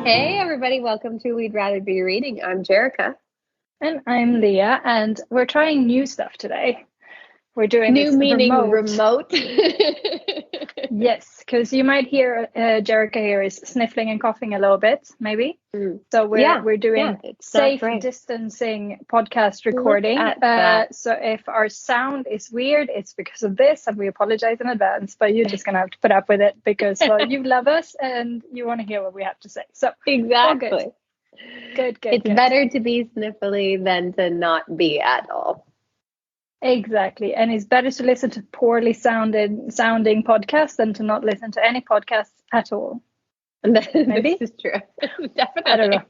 Hey everybody, welcome to We'd Rather Be Reading. I'm Jerrica. And I'm Lia, and we're trying new stuff today. We're doing New this meaning remote. Yes, because you might hear Jerrica here is sniffling and coughing a little bit, maybe. So we're doing safe distancing podcast recording. So if our sound is weird, it's because of this, and we apologize in advance. But you're just gonna have to put up with it because you love us and you want to hear what we have to say. So exactly. Good. It's better to be sniffly than to not be at all. Exactly. And it's better to listen to poorly sounding podcasts than to not listen to any podcasts at all. Maybe? This is true. Definitely. I don't know.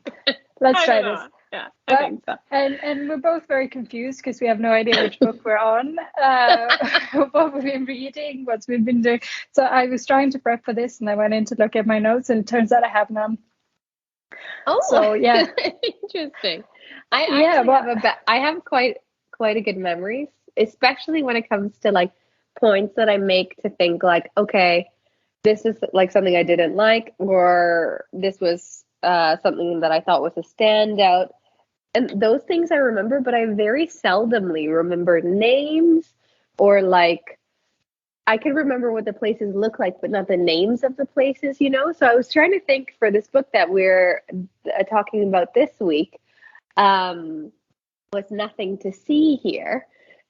Let's try this. Yeah, I think so. And we're both very confused because we have no idea which book we're on, what we've been reading, what we've been doing. So I was trying to prep for this and I went in to look at my notes and it turns out I have none. Oh, so yeah. Interesting. I have quite a good memories, especially when it comes to like points that I make to think like, okay, this is like something I didn't like, or this was something that I thought was a standout. And those things I remember, but I very seldomly remember names, or like I can remember what the places look like, but not the names of the places, you know? So I was trying to think for this book that we're talking about this week, was Nothing to See Here.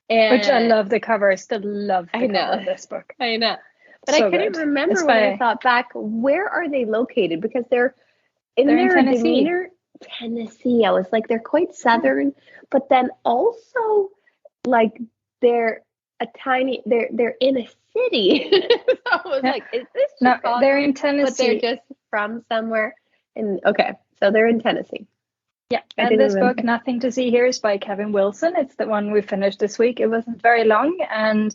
Which I love the cover. I still love the cover of this book. I know. But so I couldn't remember when I thought back, where are they located? Because they're in Tennessee. Demeanor, Tennessee. I was like, they're quite southern, but then also like they're in a city. So I was like, is this Chicago? No, they're in Tennessee. But they're just from somewhere. So they're in Tennessee. Yeah, and this book, Nothing to See Here, is by Kevin Wilson. It's the one we finished this week. It wasn't very long, and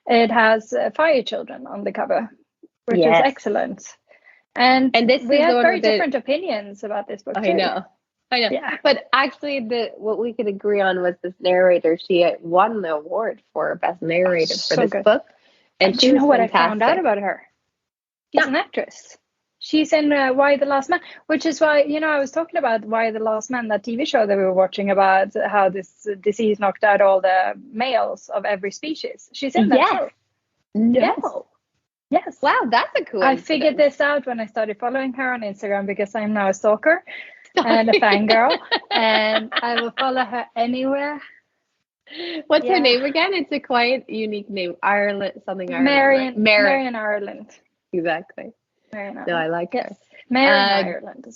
it has fire children on the cover, which is excellent. And we have very different opinions about this book, too. I know. Yeah. But actually, what we could agree on was this narrator. She won the award for Best Narrator for this book. And do you know what I found out about her? She's an actress. She's in Why the Last Man, which is why, I was talking about Why the Last Man, that TV show that we were watching about how this disease knocked out all the males of every species. She's in that show. No. Yes. Wow, that's a cool. I figured this out when I started following her on Instagram because I'm now a stalker and a fangirl, and I will follow her anywhere. What's her name again? It's a quite unique name. Ireland. Marin Ireland. Exactly. No, I like her. Marin Ireland.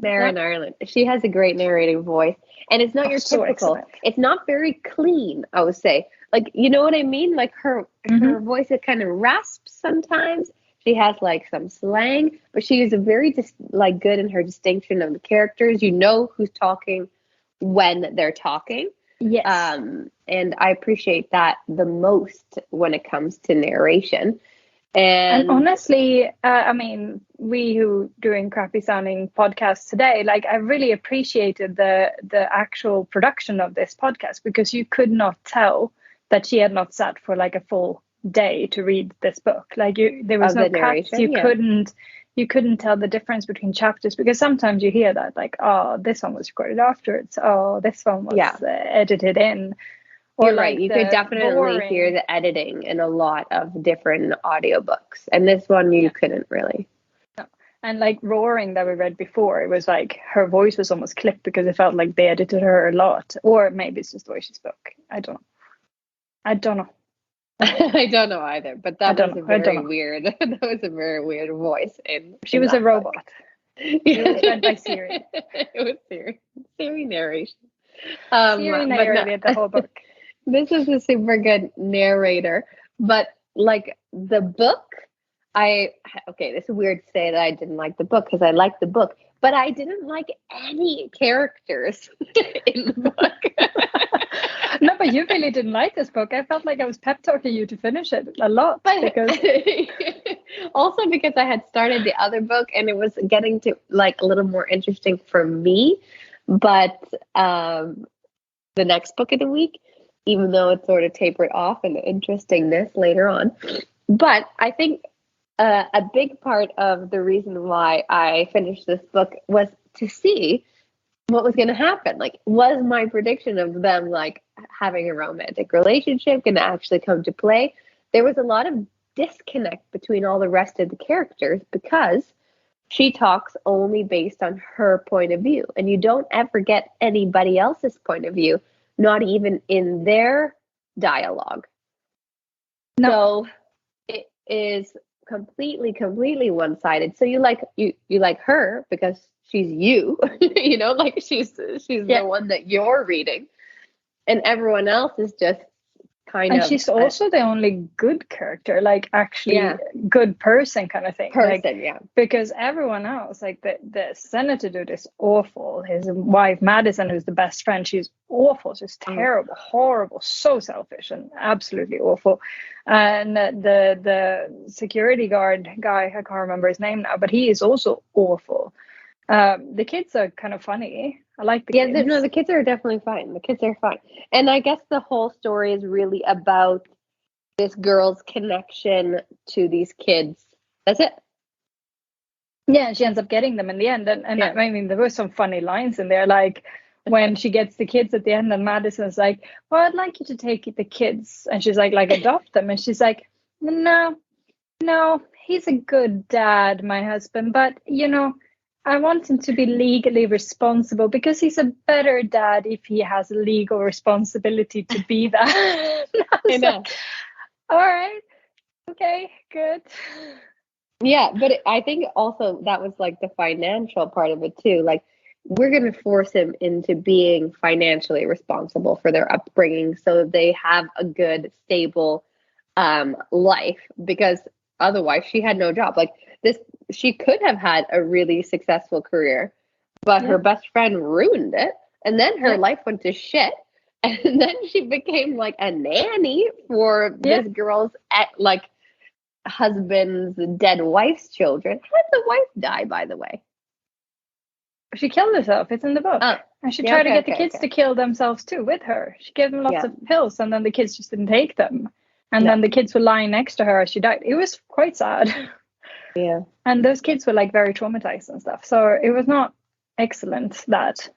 Marin Ireland. She has a great narrating voice, and it's not your typical. It's not very clean, I would say. Like, you know what I mean? Like her voice, it kind of rasps sometimes. She has like some slang, but she is a very good in her distinction of the characters. You know who's talking when they're talking. Yes. And I appreciate that the most when it comes to narration. And honestly, we who doing crappy sounding podcasts today, like I really appreciated the actual production of this podcast, because you could not tell that she had not sat for like a full day to read this book. Like there was no cuts. You couldn't tell the difference between chapters, because sometimes you hear that like, oh, this one was recorded afterwards. Oh, this one was edited in. Or you're right. You could definitely hear the editing in a lot of different audiobooks. And this one you couldn't really. No. And like Roaring that we read before, it was like her voice was almost clipped because it felt like they edited her a lot. Or maybe it's just the way she spoke. I don't know. I don't know either. But that was a very weird. That was a very weird voice. She was a robot. She was read by Siri. It was Siri narration. Siri narrated the whole book. This is a super good narrator, but like the book, this is weird to say that I didn't like the book, because I liked the book, but I didn't like any characters in the book. No, but you really didn't like this book. I felt like I was pep talking you to finish it a lot. Also because I had started the other book and it was getting to like a little more interesting for me, but the next book of the week, even though it sort of tapered off in interestingness later on. But I think a big part of the reason why I finished this book was to see what was going to happen. Like, was my prediction of them like having a romantic relationship going to actually come to play? There was a lot of disconnect between all the rest of the characters because she talks only based on her point of view, and you don't ever get anybody else's point of view, not even in their dialogue. No. So it is completely one-sided. So you like her because she's you, you know, like she's the one that you're reading, and everyone else is just kind of. And she's also the only good character, like actually good person kind of thing. Because everyone else, like the senator dude is awful. His wife Madison, who's the best friend, she's awful. She's terrible, horrible, so selfish and absolutely awful. And the security guard guy, I can't remember his name now, but he is also awful. The kids are kind of funny. I like the kids. Yeah, the kids are definitely fine. The kids are fine. And I guess the whole story is really about this girl's connection to these kids. That's it. Yeah, she ends up getting them in the end. And I mean, there were some funny lines in there, like when she gets the kids at the end and Madison's like, well, I'd like you to take the kids. And she's like adopt them. And she's like, no, he's a good dad, my husband. But, you know, I want him to be legally responsible because he's a better dad if he has legal responsibility to be that. I know. Like, all right. Okay, good. Yeah, but I think also that was like the financial part of it too. Like, we're going to force him into being financially responsible for their upbringing so they have a good, stable life, because otherwise she had no job. Like, she could have had a really successful career, but her best friend ruined it. And then her life went to shit. And then she became like a nanny for this girl's husband's dead wife's children. How did the wife die, by the way? She killed herself. It's in the book. And she tried to get the kids to kill themselves too with her. She gave them lots of pills, and then the kids just didn't take them. And then the kids were lying next to her as she died. It was quite sad. Yeah. And those kids were like very traumatized and stuff. So it was not excellent that.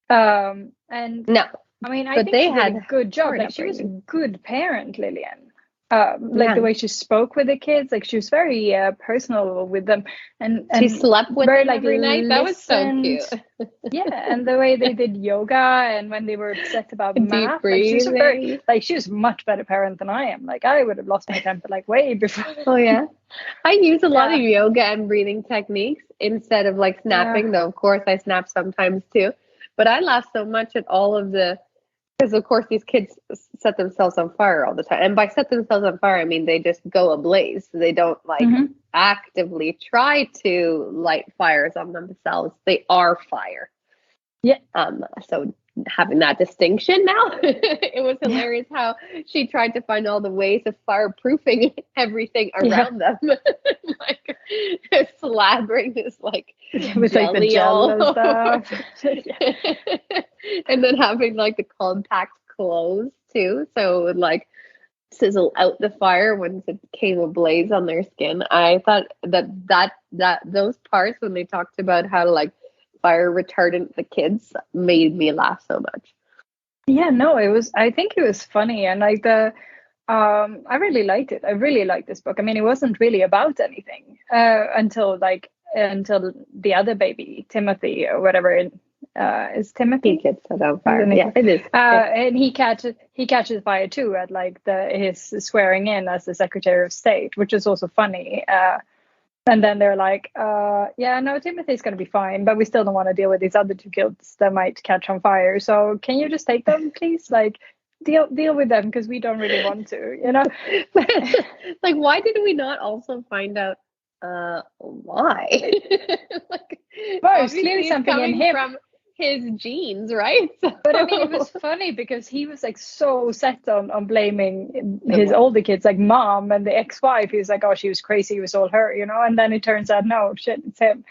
And no, I mean, I think she did a good job. Like, she was a good parent, Lillian. The way she spoke with the kids, like she was very personal with them, and she slept with them every night. That was so cute. Yeah, and the way they did yoga, and when they were upset about math, she was a much better parent than I am. Like, I would have lost my temper like way before. Oh yeah, I use a lot of yoga and breathing techniques instead of like snapping. Though of course I snap sometimes too, but I laugh so much at all of because of course these kids set themselves on fire all the time. And by set themselves on fire, I mean they just go ablaze. They don't actively try to light fires on themselves. They are fire. Yeah. So having that distinction now, it was hilarious how she tried to find all the ways of fireproofing everything around them. Like slathering this like with like the jello stuff. And then having like the compact clothes too, so it would like sizzle out the fire once it came ablaze on their skin. I thought that those parts when they talked about how to like fire retardant the kids made me laugh so much. Yeah, no, I think it was funny, and like I really liked it. I really liked this book. I mean, it wasn't really about anything until the other baby, Timothy or whatever, is Timothy. He gets set on fire. Yeah, it is. And he catches fire too at like his swearing in as the Secretary of State, which is also funny. And then they're like, Timothy's going to be fine, but we still don't want to deal with these other two kids that might catch on fire. So can you just take them, please? Like, deal with them because we don't really want to, you know? Like, why did we not also find out why? There's clearly something in him. From his genes, right? But I mean, it was funny because he was like so set on blaming his older kids, like mom and the ex-wife. He was like, oh, she was crazy, it was all her, you know. And then it turns out, no, shit, it's him.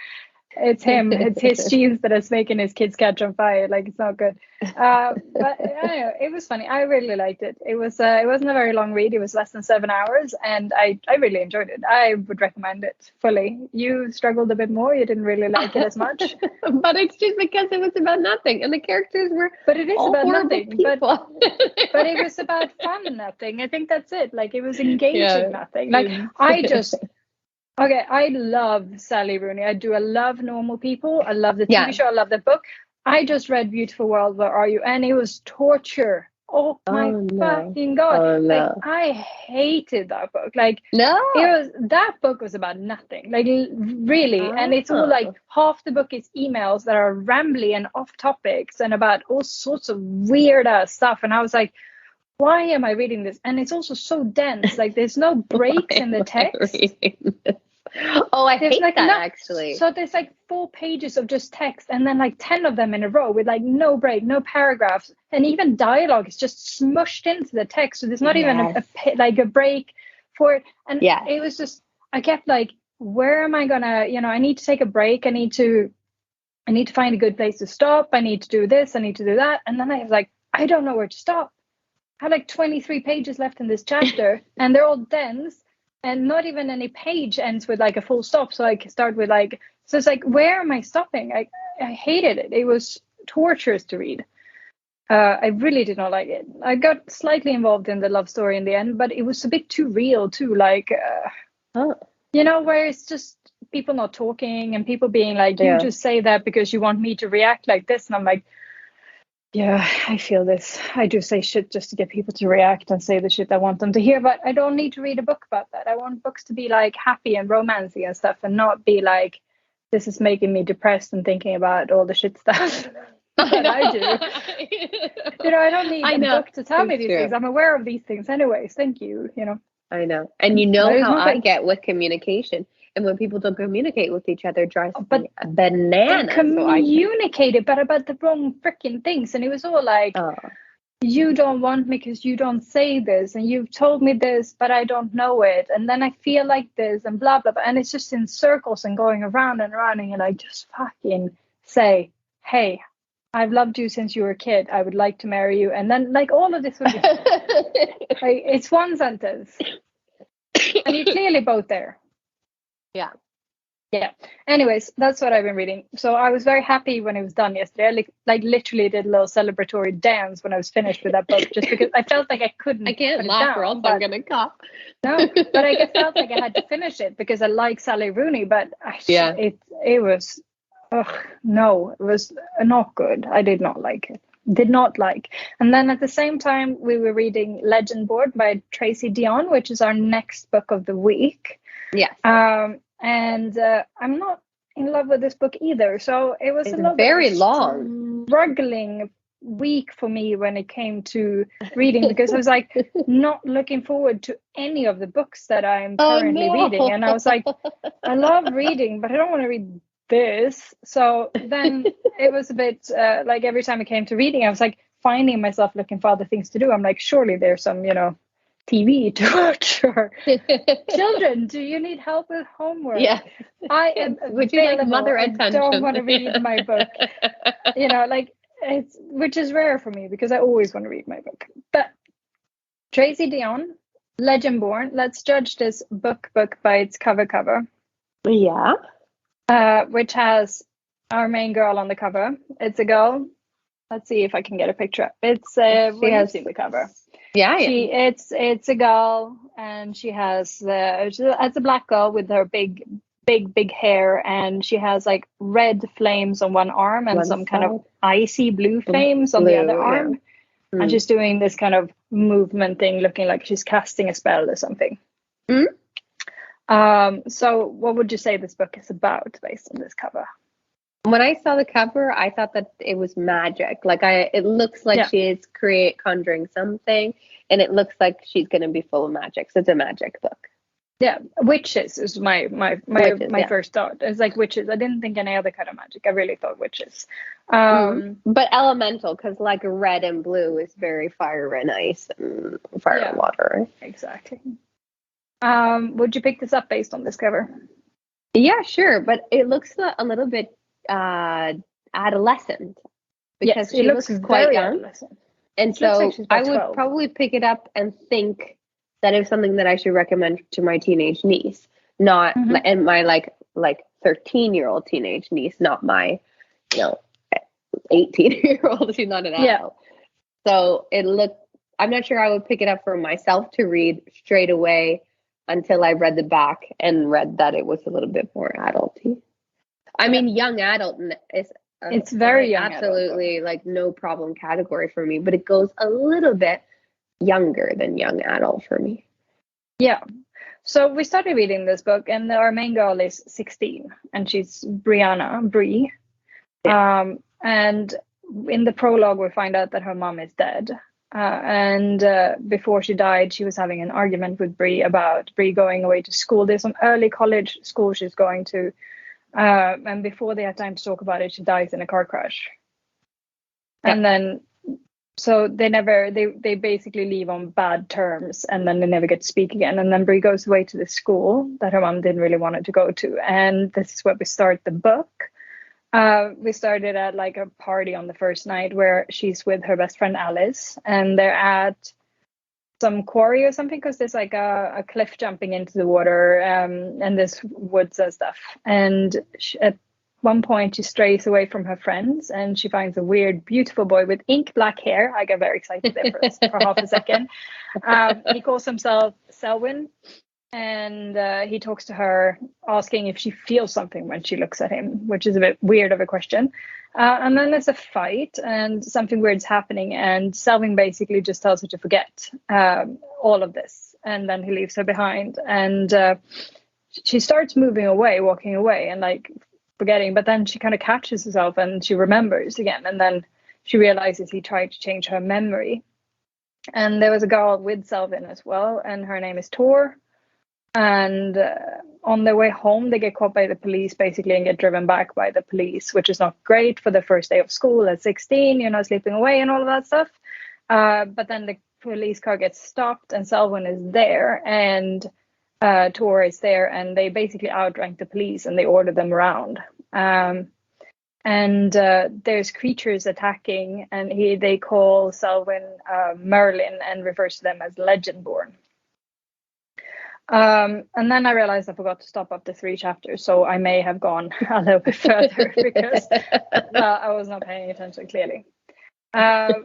It's him. It's his genes that is making his kids catch on fire. Like, it's not good. But I don't know, it was funny. I really liked it. It wasn't a very long read. It was less than 7 hours, and I really enjoyed it. I would recommend it fully. You struggled a bit more. You didn't really like it as much. But it's just because it was about nothing, and the characters were. But it is all about nothing. People. But it was about fun nothing. I think that's it. Like, it was engaging nothing. Like, Okay, I love Sally Rooney. I love Normal People. I love the TV show. I love the book. I just read Beautiful World, Where Are You? And it was torture. Oh my fucking God. Oh, no. Like, I hated that book. Like, no. That book was about nothing. Like, really. And it's all like half the book is emails that are rambly and off topics and about all sorts of weird ass stuff. And I was like, why am I reading this? And it's also so dense. Like, there's no breaks in the text. Oh, I hate that actually. So there's like 4 pages of just text, and then like 10 of them in a row with like no break, no paragraphs, and even dialogue is just smushed into the text. So there's not even a break for it. And it was just, I kept like, where am I gonna? I need to take a break. I need to find a good place to stop. I need to do this. I need to do that. And then I was like, I don't know where to stop. I had like 23 pages left in this chapter, and they're all dense. And not even any page ends with like a full stop. So I can start with like, so it's like, where am I stopping? I hated it. It was torturous to read. I really did not like it. I got slightly involved in the love story in the end, but it was a bit too real too. Like, where it's just people not talking and people being like, you just say that because you want me to react like this. And I'm like, yeah, I feel this. I do say shit just to get people to react and say the shit I want them to hear, but I don't need to read a book about that. I want books to be like happy and romancy and stuff, and not be like, this is making me depressed and thinking about all the shit stuff that I do. I don't need a book to tell me these things. I'm aware of these things anyways. Thank you. I know. And how I get with communication. And when people don't communicate with each other, it drives me bananas. They communicated, but about the wrong freaking things. And it was all like, you don't want me because you don't say this. And you've told me this, but I don't know it. And then I feel like this and blah, blah, blah. And it's just in circles and going around and around. And I just fucking say, hey, I've loved you since you were a kid. I would like to marry you. And then like all of this would be like, it's one sentence. And you're clearly both there. Yeah. Anyways, that's what I've been reading. So I was very happy when it was done yesterday. I literally did a little celebratory dance when I was finished with that book, just because I felt like I couldn't. I can't laugh or else I'm gonna cough. No, but I felt like I had to finish it because I like Sally Rooney. But it was, no, it was not good. I did not like it. And then at the same time, we were reading Legend Board by Tracy Dion, which is our next book of the week. Yes. And I'm not in love with this book either. So it was very long, struggling week for me when it came to reading, because I was like not looking forward to any of the books that I'm currently reading. And I was like, I love reading, but I don't want to read this. So then it was a bit like every time it came to reading, I was like finding myself looking for other things to do. I'm like, surely there's some, TV to watch, or children, do you need help with homework? Yeah. I am Would you like mother attention? I don't want to read my book. Which is rare for me because I always want to read my book. But Tracy Dion, Legendborn, let's judge this book by its cover. Yeah. Which has our main girl on the cover. It's a girl. Let's see if I can get a picture. It's we have seen the cover. Yeah. It's a girl, and she has a black girl with her big hair, and she has like red flames on one arm and some kind of icy blue flames on the other arm. And she's doing this kind of movement thing, looking like she's casting a spell or something. So what would you say this book is about based on this cover? When I saw the cover, I thought that it was magic. It looks like she is conjuring something, and it looks like she's going to be full of magic. So it's a magic book. Yeah, witches is my first thought. It's like witches. I didn't think any other kind of magic. I really thought witches. But elemental, because like red and blue is very fire and ice and fire and water. Exactly. Would you pick this up based on this cover? Yeah, sure, but it looks a little bit adolescent because Yes, it she looks looks quite very young. adolescent. And It looks like so she's I about would 12. probably pick it up and think that is something that I should recommend to my teenage niece, not Mm-hmm. and my like 13-year-old teenage niece, not my, you know, 18-year-old. She's not an Yeah. adult. So I'm not sure I would pick it up for myself to read straight away until I read the back and read that it was a little bit more adulty. I mean, young adult is It's very young absolutely like no problem category for me, but it goes a little bit younger than young adult for me. Yeah. So we started reading this book, and our main girl is 16, and she's Brie. Yeah. And in the prologue, we find out that her mom is dead. And before she died, she was having an argument with Brie about Brie going away to school. There's some early college school she's going to. And before they had time to talk about it, she dies in a car crash. Yeah. And then, so they basically leave on bad terms, and then they never get to speak again. And then Brie goes away to the school that her mom didn't really want her to go to. And this is where we start the book. We started at like a party on the first night where she's with her best friend Alice, and they're at some quarry or something, because there's like a cliff jumping into the water, and there's woods and stuff. And at one point she strays away from her friends, and she finds a weird, beautiful boy with ink black hair. I got very excited there for half a second. He calls himself Selwyn. And he talks to her, asking if she feels something when she looks at him, which is a bit weird of a question. And then there's a fight, and something weird's happening, and Selwyn basically just tells her to forget all of this, and then he leaves her behind. And she starts moving away, walking away, and like forgetting, but then she kind of catches herself and she remembers again, and then she realizes he tried to change her memory. And there was a girl with Selwyn as well, and her name is Tor. And on their way home, they get caught by the police basically and get driven back by the police, which is not great for the first day of school at 16, sleeping away and all of that stuff. But then the police car gets stopped, and Selwyn is there, and Tor is there, and they basically outrank the police and they order them around. And there's creatures attacking, and they call Selwyn Merlin and refers to them as Legendborn. And then I realized I forgot to stop after 3 chapters, so I may have gone a little bit further because I was not paying attention clearly. But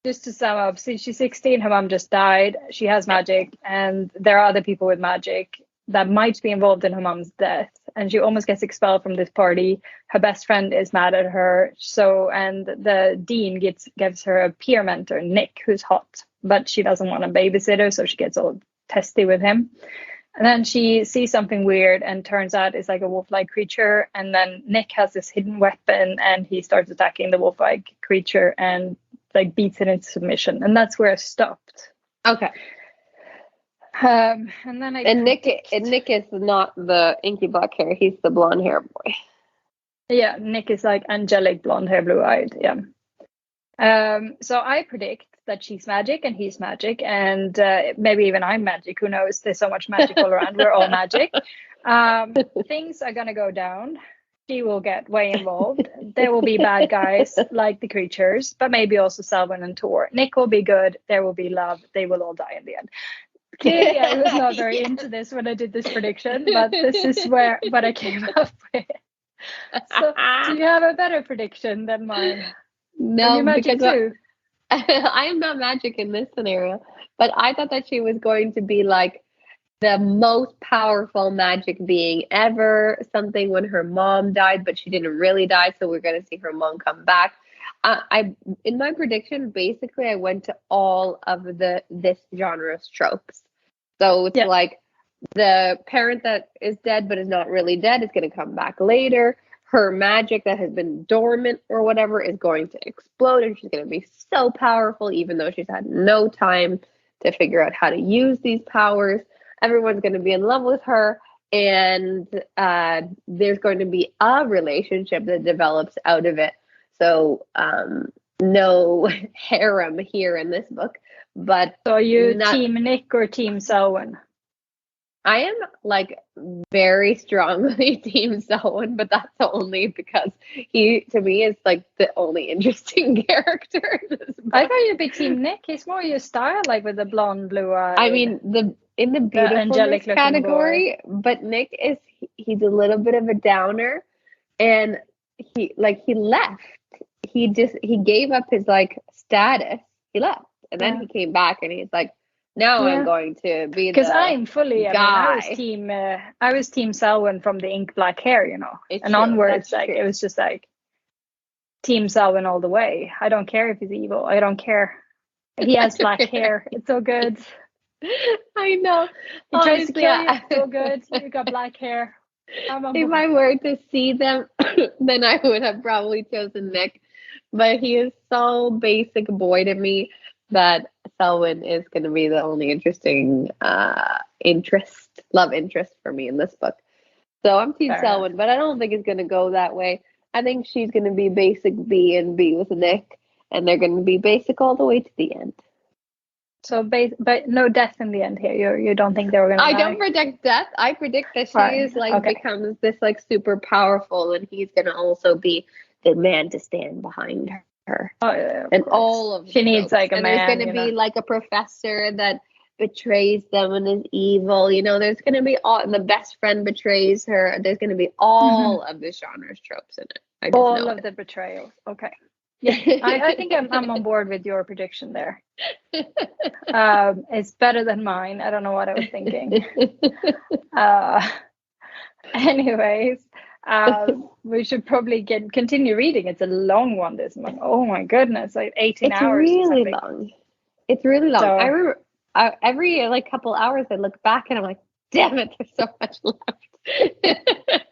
just to sum up, since she's 16, her mom just died. She has magic, and there are other people with magic that might be involved in her mom's death, and she almost gets expelled from this party. Her best friend is mad at her, and the dean gives her a peer mentor, Nick, who's hot, but she doesn't want a babysitter, so she gets all testy with him. And then she sees something weird, and turns out it's like a wolf-like creature. And then Nick has this hidden weapon, and he starts attacking the wolf-like creature and like beats it into submission. And that's where I stopped. Okay. And then Nick is not the inky black hair. He's the blonde hair boy. Yeah, Nick is like angelic blonde hair, blue-eyed. Yeah. So I predict that she's magic and he's magic, and maybe even I'm magic. Who knows? There's so much magic all around. We're all magic. Things are gonna go down. She will get way involved. There will be bad guys like the creatures, but maybe also Selwyn and Tor. Nick will be good. There will be love. They will all die in the end. Clearly, I was not very into this when I did this prediction, but this is what I came up with. So, do you have a better prediction than mine? No, are you magic too? I am not magic in this scenario, but I thought that she was going to be like the most powerful magic being ever. Something when her mom died, but she didn't really die, so we're going to see her mom come back. In my prediction, basically, I went to all of this genre's tropes. So it's like the parent that is dead but is not really dead is going to come back later. Her magic that has been dormant or whatever is going to explode, and she's going to be so powerful, even though she's had no time to figure out how to use these powers. Everyone's going to be in love with her, and there's going to be a relationship that develops out of it. So no harem here in this book. But so are you team Nick or team Selwyn? I am like very strongly team Selwyn, but that's only because he, to me, is like the only interesting character in this book. I thought you'd be team Nick. He's more your style, like with the blonde, blue eyes. I mean, in the beautifulness category, but Nick he's a little bit of a downer, and he left. He gave up his like status. He left, and then he came back, and he's like, now I'm going to be because I'm fully guy. I was team Selwyn from the ink black hair, you know, and onwards. Like it was just like team Selwyn all the way. I don't care if he's evil. I don't care. He has black hair. It's so good. I know. He tries to kill you. It's so good. You got black hair. If I were to see them, then I would have probably chosen Nick. But he is so basic boy to me that Selwyn is going to be the only interesting love interest for me in this book. So I'm team Selwyn, but I don't think it's going to go that way. I think she's going to be basic B and be with Nick, and they're going to be basic all the way to the end. So, but no death in the end here. You don't think they were going to die? I don't predict death. I predict that she is becomes this like super powerful, and he's going to also be the man to stand behind her. Oh, yeah, and all of she needs like a man. There's going to be like a professor that betrays them and is evil. You know, there's going to be and the best friend betrays her. There's going to be all of the genre's tropes in it. All of the betrayals. Okay. Yeah, I think I'm on board with your prediction there. It's better than mine. I don't know what I was thinking. Anyways, we should probably continue reading. It's a long one this month. Oh my goodness, like 18 hours. It's really long. So, I remember every like couple hours I look back and I'm like, damn it, there's so much left.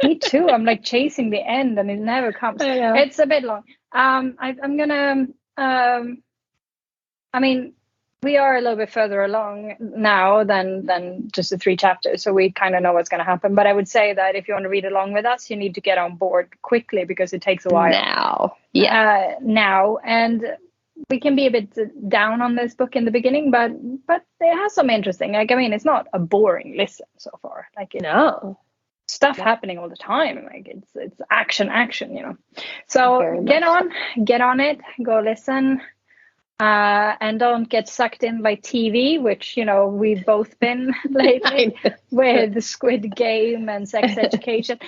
Me too. I'm like chasing the end and it never comes. It's a bit long. I'm gonna I mean, we are a little bit further along now than just the 3 chapters, so we kind of know what's going to happen. But I would say that if you want to read along with us, you need to get on board quickly because it takes a while. Now, and we can be a bit down on this book in the beginning, but it has some interesting. Like, I mean, it's not a boring listen so far. Like, stuff happening all the time. Like it's action, you know. So get on it, go listen. And don't get sucked in by TV, which, you know, we've both been lately with Squid Game and Sex Education,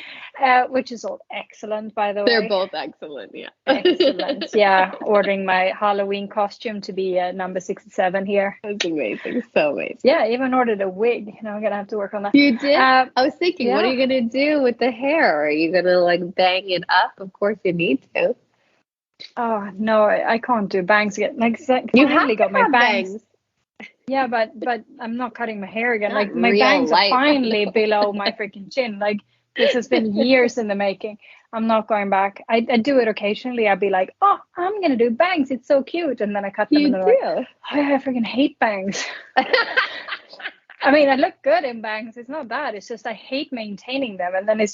which is all excellent, by the way. They're both excellent, yeah. Excellent, yeah. Ordering my Halloween costume to be number 67 here. That's amazing, so amazing. Yeah, even ordered a wig. You know, I'm going to have to work on that. You did? I was thinking, what are you going to do with the hair? Are you going to, like, bang it up? Of course you need to. Oh no, I can't do bangs again. Like you have got my bangs. Yeah, but I'm not cutting my hair again. Like my bangs are finally below my freaking chin. Like this has been years in the making. I'm not going back. I do it occasionally. I'll be like, oh, I'm gonna do bangs. It's so cute, and then I cut them. Like, I freaking hate bangs. I mean, I look good in bangs. It's not bad. It's just I hate maintaining them. And then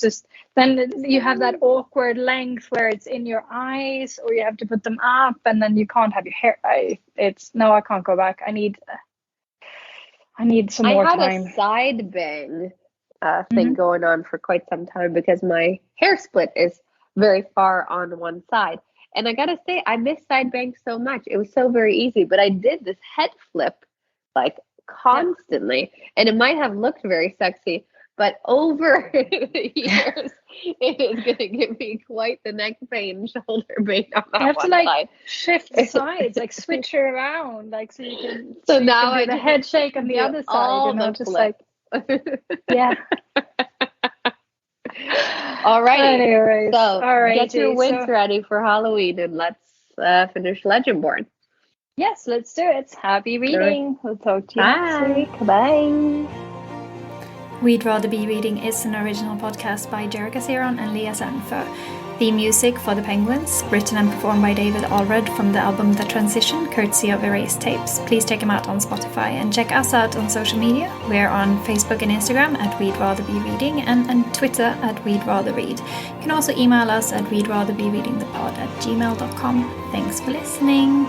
then you have that awkward length where it's in your eyes or you have to put them up and then you can't have your hair. I can't go back. I need some more time. I had a side bang thing going on for quite some time because my hair split is very far on one side. And I got to say, I miss side bangs so much. It was so very easy. But I did this head flip like constantly, and it might have looked very sexy, but over the years it is going to give me quite the neck pain, shoulder pain on that. You have to like side. Shift sides, like switch her around, like so you can. So now I do the head shake on the other side, you know, just flip. Like yeah. All right. Anyways, so get your wigs ready for Halloween, and let's finish Legendborn. Yes, let's do it. Happy reading. We'll talk to you next week. Bye. We'd Rather Be Reading is an original podcast by Jerrica and Lia and The music for The Penguins, written and performed by David Allred from the album The Transition, courtesy of Erased Tapes. Please check him out on Spotify and check us out on social media. We're on Facebook and Instagram at We'd Rather Be Reading and on Twitter at We'd Rather Read. You can also email us at we'dratherbereadingthepod@gmail.com. Thanks for listening.